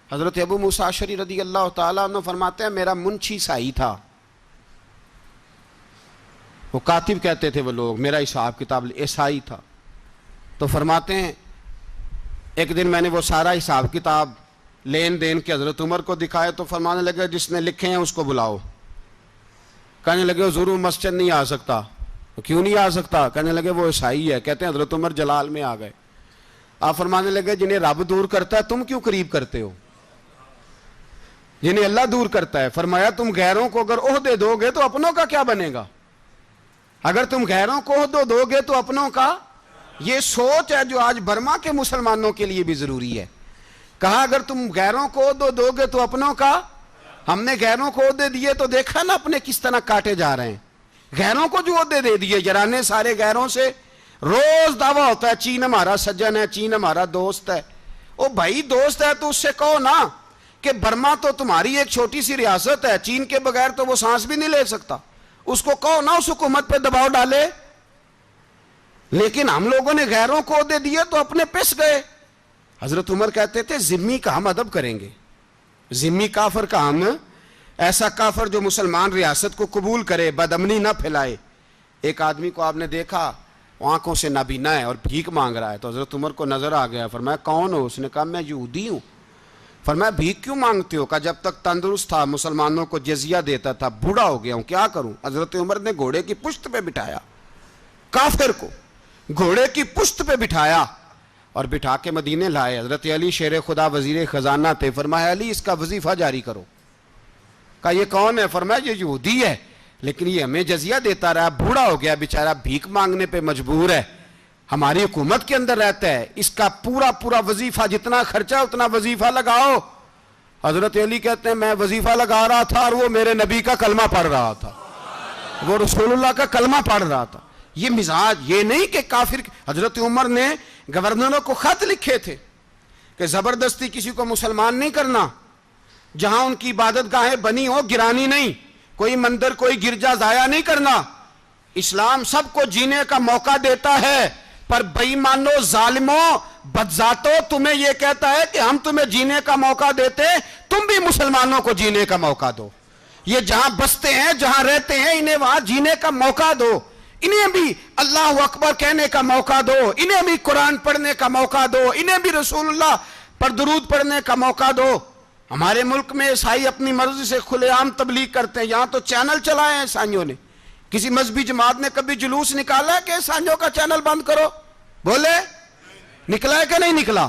حضرت ابو موسیٰ اشعری رضی اللہ تعالیٰ عنہ فرماتے ہیں میرا منشی عیسائی تھا, وہ کاتب کہتے تھے وہ لوگ, میرا حساب کتاب عیسائی تھا. تو فرماتے ہیں ایک دن میں نے وہ سارا حساب کتاب لین دین کے حضرت عمر کو دکھائے تو فرمانے لگے جس نے لکھے ہیں اس کو بلاؤ. کہنے لگے حضور مسجد نہیں آ سکتا. کیوں نہیں آ سکتا؟ کہنے لگے وہ عیسائی ہے. کہتے ہیں حضرت عمر جلال میں آ گئے. آپ فرمانے لگے جنہیں رب دور کرتا ہے تم کیوں قریب کرتے ہو؟ جنہیں اللہ دور کرتا ہے. فرمایا تم غیروں کو اگر عہدے دو گے تو اپنوں کا کیا بنے گا؟ اگر تم غیروں کو عہدے دو گے تو اپنوں کا. یہ سوچ ہے جو آج برما کے مسلمانوں کے لیے بھی ضروری ہے. کہا اگر تم غیروں کو عہدے دو گے تو اپنوں کا. ہم نے غیروں کو عہدے دیے تو دیکھا نا اپنے کس طرح کاٹے جا رہے ہیں. غیروں کو جو عہدے دے دیے جرانے سارے غیروں سے. روز دعویٰ ہوتا ہے چین ہمارا سجن ہے, چین ہمارا دوست ہے. او بھائی دوست ہے تو اس سے کہو نا کہ برما تو تمہاری ایک چھوٹی سی ریاست ہے, چین کے بغیر تو وہ سانس بھی نہیں لے سکتا. اس کو کہو نا اس حکومت پہ دباؤ ڈالے. لیکن ہم لوگوں نے غیروں کو عہدے دیے تو اپنے پس گئے. حضرت عمر کہتے تھے ذمی کا ہم ادب کریں گے, ذمی کافر کا ہم, ایسا کافر جو مسلمان ریاست کو قبول کرے, بدامنی نہ پھیلائے. ایک آدمی کو آپ نے دیکھا آنکھوں سے نابینا ہے اور بھیک مانگ رہا ہے, تو حضرت عمر کو نظر آ گیا. فرمایا کون ہو؟ اس نے کہا میں یہودی ہوں. فرمایا بھیک کیوں مانگتے ہو؟ کہا جب تک تندرست تھا مسلمانوں کو جزیہ دیتا تھا, بوڑھا ہو گیا ہوں کیا کروں. حضرت عمر نے گھوڑے کی پشت پہ بٹھایا, کافر کو گھوڑے کی پشت پہ بٹھایا اور بٹھا کے مدینے لائے. حضرت علی شیر خدا وزیر خزانہ تھے. فرمایا علی اس کا وظیفہ جاری کرو. کہا یہ کون ہے؟ فرمایا یہ یہودی ہے لیکن یہ ہمیں جزیہ دیتا رہا, بوڑھا ہو گیا بیچارہ, بھیک مانگنے پہ مجبور ہے, ہماری حکومت کے اندر رہتا ہے, اس کا پورا وظیفہ جتنا خرچہ اتنا وظیفہ لگاؤ. حضرت علی کہتے ہیں میں وظیفہ لگا رہا تھا اور وہ میرے نبی کا کلمہ پڑھ رہا تھا, وہ رسول اللہ کا کلمہ پڑھ رہا تھا. یہ مزاج, یہ نہیں کہ کافر. حضرت عمر نے گورنروں کو خط لکھے تھے کہ زبردستی کسی کو مسلمان نہیں کرنا, جہاں ان کی عبادت گاہیں بنی ہو گرانی نہیں, کوئی مندر کوئی گرجا ضائع نہیں کرنا. اسلام سب کو جینے کا موقع دیتا ہے, پر بے ایمانو ظالموں بدذاتوں تمہیں یہ کہتا ہے کہ ہم تمہیں جینے کا موقع دیتے, تم بھی مسلمانوں کو جینے کا موقع دو. یہ جہاں بستے ہیں جہاں رہتے ہیں انہیں وہاں جینے کا موقع دو, انہیں بھی اللہ اکبر کہنے کا موقع دو, انہیں بھی قرآن پڑھنے کا موقع دو, انہیں بھی رسول اللہ پر درود پڑھنے کا موقع دو. ہمارے ملک میں عیسائی اپنی مرضی سے کھلے عام تبلیغ کرتے ہیں. یہاں تو چینل چلائے ہیں عیسائیوں نے. کسی مذہبی جماعت نے کبھی جلوس نکالا ہے کہ عیسائیوں کا چینل بند کرو؟ بولے نکلا ہے کہ نہیں نکلا؟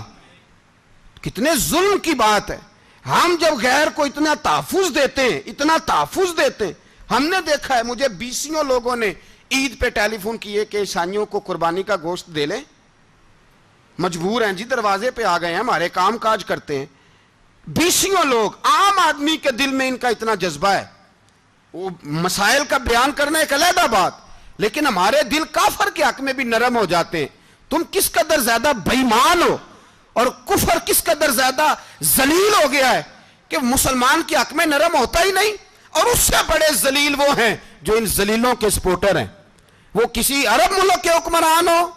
کتنے ظلم کی بات ہے. ہم جب غیر کو اتنا تحفظ دیتے ہیں, اتنا تحفظ دیتے ہیں. ہم نے دیکھا ہے, مجھے بیسیوں لوگوں نے عید پہ ٹیلی فون کیے کہ عیسائیوں کو قربانی کا گوشت دے لیں, مجبور ہیں جی, دروازے پہ آ گئے ہیں, ہمارے کام کاج کرتے ہیں. بیسیوں لوگ, عام آدمی کے دل میں ان کا اتنا جذبہ ہے. وہ مسائل کا بیان کرنا ایک علیحدہ بات, لیکن ہمارے دل کافر کے حق میں بھی نرم ہو جاتے ہیں. تم کس قدر زیادہ بے ایمان ہو اور کفر کس قدر زیادہ ذلیل ہو گیا ہے کہ مسلمان کے حق میں نرم ہوتا ہی نہیں. اور اس سے بڑے ذلیل وہ ہیں جو ان ذلیلوں کے سپورٹر ہیں. وہ کسی عرب ملک کے حکمران ہو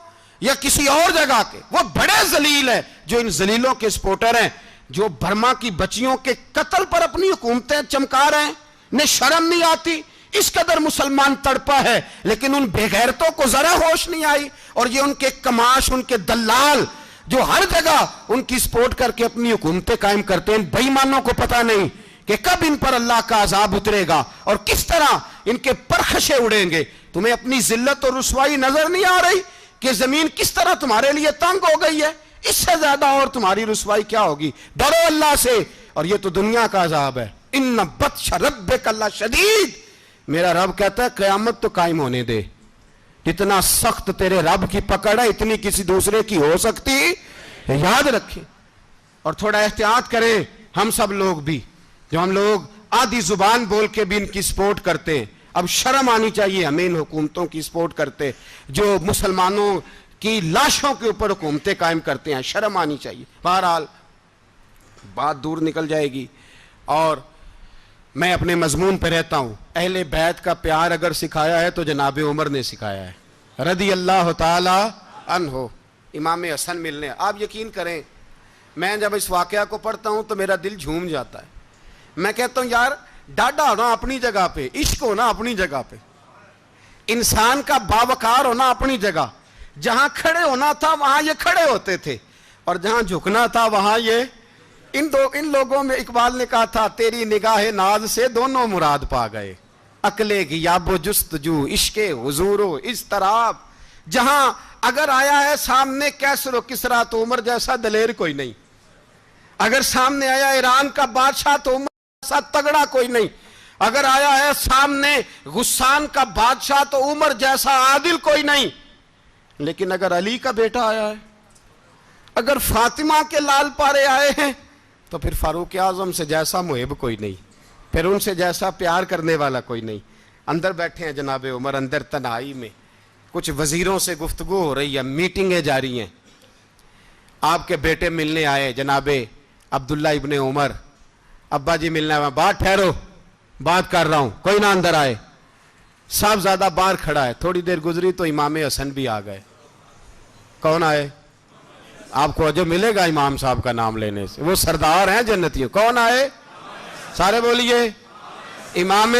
یا کسی اور جگہ کے, وہ بڑے ذلیل ہیں جو ان ذلیلوں کے سپورٹر ہیں, جو برما کی بچیوں کے قتل پر اپنی حکومتیں چمکا رہے ہیں. انہیں شرم نہیں آتی. اس قدر مسلمان تڑپا ہے, لیکن ان بے غیرتوں کو ذرا ہوش نہیں آئی. اور یہ ان کے کماش, ان کے دلال جو ہر جگہ ان کی سپورٹ کر کے اپنی حکومتیں قائم کرتے ہیں, بے ایمانوں کو پتہ نہیں کہ کب ان پر اللہ کا عذاب اترے گا اور کس طرح ان کے پرخشے اڑیں گے. تمہیں اپنی ذلت اور رسوائی نظر نہیں آ رہی کہ زمین کس طرح تمہارے لیے تنگ ہو گئی ہے؟ اس سے زیادہ اور تمہاری رسوائی کیا ہوگی؟ ڈرو اللہ سے. اور یہ تو دنیا کا عذاب ہے. ان بطش ربک لشدید, میرا رب کہتا ہے قیامت تو قائم ہونے دے. جتنا سخت تیرے رب کی پکڑ ہے اتنی کسی دوسرے کی ہو سکتی, یاد رکھیں. اور تھوڑا احتیاط کریں ہم سب لوگ بھی, جو ہم لوگ آدھی زبان بول کے بھی ان کی سپورٹ کرتے ہیں. اب شرم آنی چاہیے ہمیں ان حکومتوں کی سپورٹ کرتے جو مسلمانوں کی لاشوں کے اوپر حکومتیں قائم کرتے ہیں. شرم آنی چاہیے. بہرحال بات دور نکل جائے گی اور میں اپنے مضمون پہ رہتا ہوں. اہل بیت کا پیار اگر سکھایا ہے تو جناب عمر نے سکھایا ہے رضی اللہ تعالی عنہ. امام حسن ملنے, آپ یقین کریں میں جب اس واقعہ کو پڑھتا ہوں تو میرا دل جھوم جاتا ہے. میں کہتا ہوں یار ڈاڈا ہونا اپنی جگہ پہ, عشق ہونا اپنی جگہ پہ, انسان کا باوقار ہونا اپنی جگہ. جہاں کھڑے ہونا تھا وہاں یہ کھڑے ہوتے تھے, اور جہاں جھکنا تھا وہاں یہ. ان لوگوں میں اقبال نے کہا تھا تیری نگاہ ناز سے دونوں مراد پا گئے, عقل غیاب و جستجو عشق حضور و اضطراب. جہاں اگر آیا ہے سامنے کیسر و کسرا تو عمر جیسا دلیر کوئی نہیں. اگر سامنے آیا ایران کا بادشاہ تو عمر جیسا تگڑا کوئی نہیں. اگر آیا ہے سامنے غسان کا بادشاہ تو عمر جیسا عادل کوئی نہیں. لیکن اگر علی کا بیٹا آیا ہے, اگر فاطمہ کے لال پارے آئے ہیں, تو پھر فاروق اعظم سے جیسا محب کوئی نہیں, پھر ان سے جیسا پیار کرنے والا کوئی نہیں. اندر بیٹھے ہیں جناب عمر, اندر تنہائی میں کچھ وزیروں سے گفتگو ہو رہی ہے, میٹنگیں جاری ہیں. آپ کے بیٹے ملنے آئے جناب عبداللہ ابن عمر. ابا جی ملنا ہے. بات ٹھہرو, بات کر رہا ہوں, کوئی نہ اندر آئے. صاحب زیادہ باہر کھڑا ہے. تھوڑی دیر گزری تو امام حسن بھی آ گئے. کون آئے؟ آپ کو جو ملے گا امام صاحب کا نام لینے سے, وہ سردار ہیں جنتیوں. کون آئے؟ سارے بولیے. امام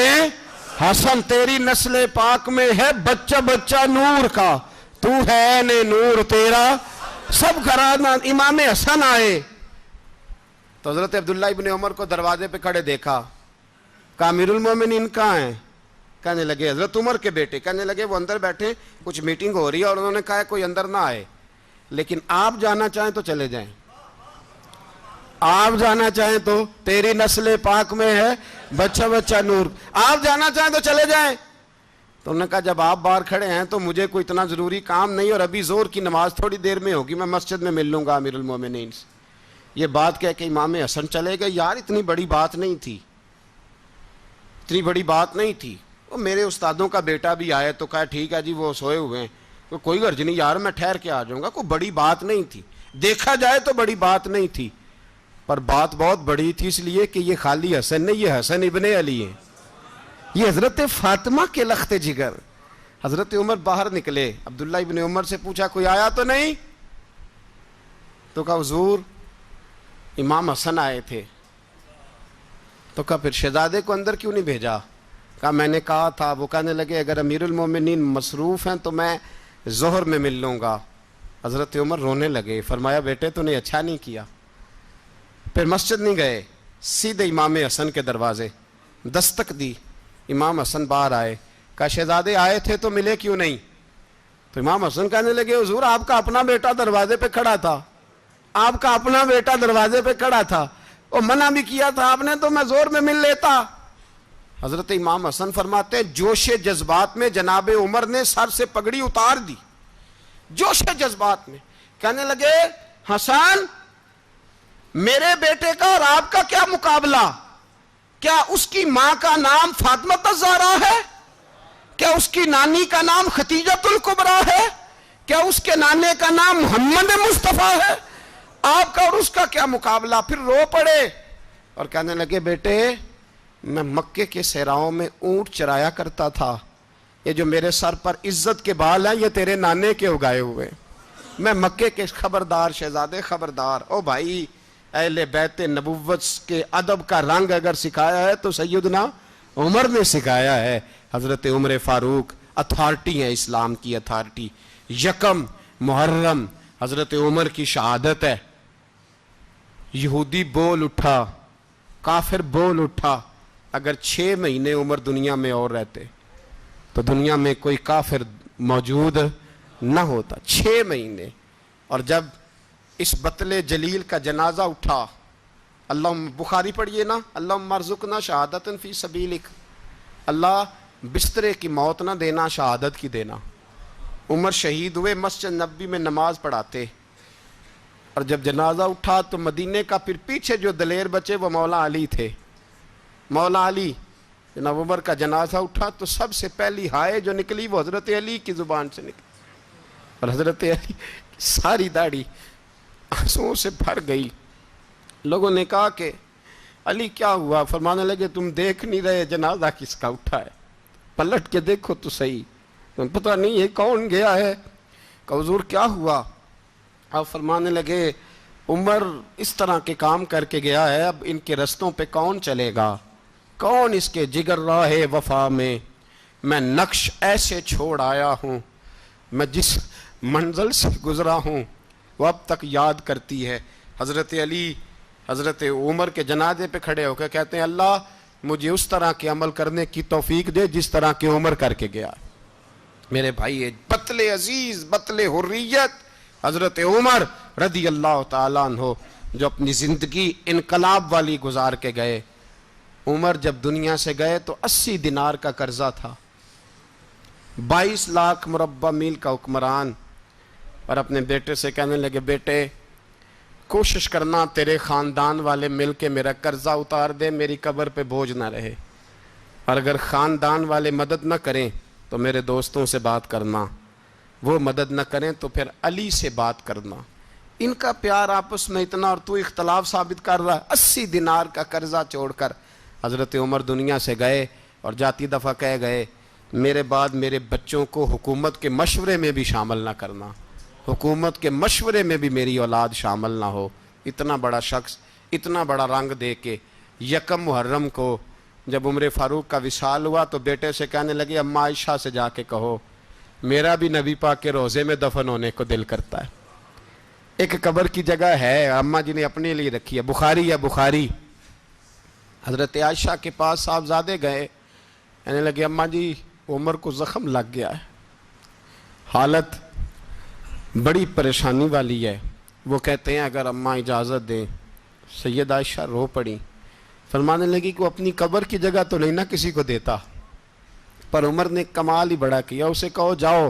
حسن, تیری نسل پاک میں ہے بچہ بچہ نور کا, تو ہے نے نور تیرا سب گھرانہ. امام حسن آئے تو حضرت عبداللہ ابن عمر کو دروازے پہ کھڑے دیکھا. کہا امیر المومنین کہاں ہیں؟ کہنے لگے حضرت عمر کے بیٹے. کہنے لگے وہ اندر بیٹھے, کچھ میٹنگ ہو رہی ہے, اور انہوں نے کہا کوئی اندر نہ آئے, لیکن آپ جانا چاہیں تو چلے جائیں. آپ جانا چاہیں تو, تیری نسل پاک میں ہے بچہ بچہ نور, آپ جانا چاہیں تو چلے جائیں. تو انہوں نے کہا جب آپ باہر کھڑے ہیں تو مجھے کوئی اتنا ضروری کام نہیں, اور ابھی زور کی نماز تھوڑی دیر میں ہوگی, میں مسجد میں مل لوں گا امیر المومنین سے. یہ بات کہہ کے امام حسن چلے گئے. یار اتنی بڑی بات نہیں تھی, اتنی بڑی بات نہیں تھی. وہ میرے استادوں کا بیٹا بھی آئے تو کہا ٹھیک ہے جی وہ سوئے ہوئے ہیں, کوئی غرض نہیں یار میں ٹھہر کے آ جاؤں گا. کوئی بڑی بات نہیں تھی, دیکھا جائے تو بڑی بات نہیں تھی, پر بات بہت بڑی تھی اس لیے کہ یہ خالی حسن نہیں, یہ حسن ابن علی ہیں. یہ حضرت فاطمہ کے لخت جگر. حضرت عمر باہر نکلے, عبداللہ ابن عمر سے پوچھا کوئی آیا تو نہیں؟ تو کہا حضور امام حسن آئے تھے. تو کہا پھر شہزادے کو اندر کیوں نہیں بھیجا؟ کہا میں نے کہا تھا. وہ کہنے لگے اگر امیر المومنین مصروف ہیں تو میں ظہر میں مل لوں گا. حضرت عمر رونے لگے, فرمایا بیٹے تو نے اچھا نہیں کیا. پھر مسجد نہیں گئے, سیدھے امام حسن کے دروازے دستک دی. امام حسن باہر آئے, کہا شہزادے آئے تھے تو ملے کیوں نہیں؟ تو امام حسن کہنے لگے حضور آپ کا اپنا بیٹا دروازے پہ کھڑا تھا, آپ کا اپنا بیٹا دروازے پہ کھڑا تھا, اور منع بھی کیا تھا آپ نے تو میں زور میں مل لیتا. حضرت امام حسن فرماتے ہیں جوش جذبات میں جناب عمر نے سر سے پگڑی اتار دی, جوش جذبات میں. کہنے لگے حسن میرے بیٹے کا اور آپ کا کیا مقابلہ؟ کیا اس کی ماں کا نام فاطمہ الزہرا ہے؟ کیا اس کی نانی کا نام خدیجۃ الکبریٰ ہے؟ کیا اس کے نانے کا نام محمد مصطفیٰ ہے؟ آپ کا اور اس کا کیا مقابلہ؟ پھر رو پڑے اور کہنے لگے بیٹے میں مکے کے صحراؤں میں اونٹ چرایا کرتا تھا, یہ جو میرے سر پر عزت کے بال ہیں یہ تیرے نانے کے اگائے ہوئے. میں مکے کے خبردار شہزادے خبردار. او بھائی اہل بیت نبوت کے ادب کا رنگ اگر سکھایا ہے تو سیدنا عمر نے سکھایا ہے. حضرت عمر فاروق اتھارٹی ہیں, اسلام کی اتھارٹی. یکم محرم حضرت عمر کی شہادت ہے. یہودی بول اٹھا, کافر بول اٹھا. اگر 6 مہینے عمر دنیا میں اور رہتے تو دنیا میں کوئی کافر موجود نہ ہوتا. 6 مہینے. اور جب اس بطل جلیل کا جنازہ اٹھا, اللہ بخاری پڑھیے نا, اللہم ارزقنا شہادتا فی سبیلک, اللہ بسترے کی موت نہ دینا, شہادت کی دینا. عمر شہید ہوئے, مسجد نبوی میں نماز پڑھاتے, اور جب جنازہ اٹھا تو مدینے کا پھر پیچھے جو دلیر بچے وہ مولا علی تھے. مولا علی, جناب عمر کا جنازہ اٹھا تو سب سے پہلی ہائے جو نکلی وہ حضرت علی کی زبان سے نکلی, اور حضرت علی کی ساری داڑھی آنسوؤں سے بھر گئی. لوگوں نے کہا کہ علی کیا ہوا؟ فرمانے لگے تم دیکھ نہیں رہے جنازہ کس کا اٹھا ہے, پلٹ کے دیکھو تو صحیح, تم پتہ نہیں یہ کون گیا ہے. کہ حضور کیا ہوا؟ آپ فرمانے لگے عمر اس طرح کے کام کر کے گیا ہے, اب ان کے رستوں پہ کون چلے گا؟ کون اس کے جگر راہ وفا میں؟ میں نقش ایسے چھوڑ آیا ہوں, میں جس منزل سے گزرا ہوں وہ اب تک یاد کرتی ہے. حضرت علی حضرت عمر کے جنازے پہ کھڑے ہو کے کہتے ہیں اللہ مجھے اس طرح کے عمل کرنے کی توفیق دے جس طرح کے عمر کر کے گیا. میرے بھائی بطل عزیز, بطل حریت حضرت عمر رضی اللہ تعالیٰ عنہ, جو اپنی زندگی انقلاب والی گزار کے گئے. عمر جب دنیا سے گئے تو 80 دینار کا قرضہ تھا, 22 لاکھ مربع میل کا حکمران. اور اپنے بیٹے سے کہنے لگے بیٹے کوشش کرنا تیرے خاندان والے مل کے میرا قرضہ اتار دے, میری قبر پہ بوجھ نہ رہے, اور اگر خاندان والے مدد نہ کریں تو میرے دوستوں سے بات کرنا, وہ مدد نہ کریں تو پھر علی سے بات کرنا. ان کا پیار آپس میں اتنا, اور تو اختلاف ثابت کر رہا. 80 دینار کا قرضہ چھوڑ کر حضرت عمر دنیا سے گئے, اور جاتی دفعہ کہہ گئے میرے بعد میرے بچوں کو حکومت کے مشورے میں بھی شامل نہ کرنا, حکومت کے مشورے میں بھی میری اولاد شامل نہ ہو. اتنا بڑا شخص اتنا بڑا رنگ دے کے یکم محرم کو جب عمر فاروق کا وصال ہوا تو بیٹے سے کہنے لگے اماں عائشہ سے جا کے کہو میرا بھی نبی پاک کے روزے میں دفن ہونے کو دل کرتا ہے. ایک قبر کی جگہ ہے اماں جی نے اپنے لیے رکھی ہے, بخاری یا بخاری. حضرت عائشہ کے پاس صاحبزادے گئے, کہنے لگے اماں جی عمر کو زخم لگ گیا ہے, حالت بڑی پریشانی والی ہے. وہ کہتے ہیں اگر اماں اجازت دیں. سید عائشہ رو پڑی, فرمانے لگی کہ وہ اپنی قبر کی جگہ تو نہیں نہ کسی کو دیتا, پر عمر نے کمال ہی بڑا کیا. اسے کہو جاؤ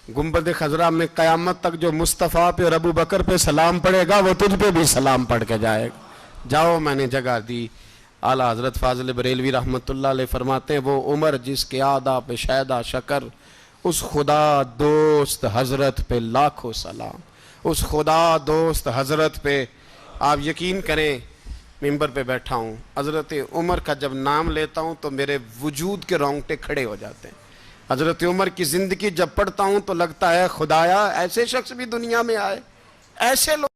گنبد خضرا میں قیامت تک جو مصطفیٰ پہ اور ابو بکر پہ سلام پڑھے گا وہ تجھ پہ بھی سلام پڑھ کے جائے گا, جاؤ میں نے جگہ دی. اعلیٰ حضرت فاضل بریلوی رحمۃ اللہ علیہ فرماتے ہیں وہ عمر جس کے آدھا پہ شیدہ شکر, اس خدا دوست حضرت پہ لاکھوں سلام, اس خدا دوست حضرت پہ. آپ یقین کریں ممبر پہ بیٹھا ہوں، حضرت عمر کا جب نام لیتا ہوں تو میرے وجود کے رونگٹے کھڑے ہو جاتے ہیں۔ حضرت عمر کی زندگی جب پڑھتا ہوں تو لگتا ہے خدایا ایسے شخص بھی دنیا میں آئے، ایسے لوگ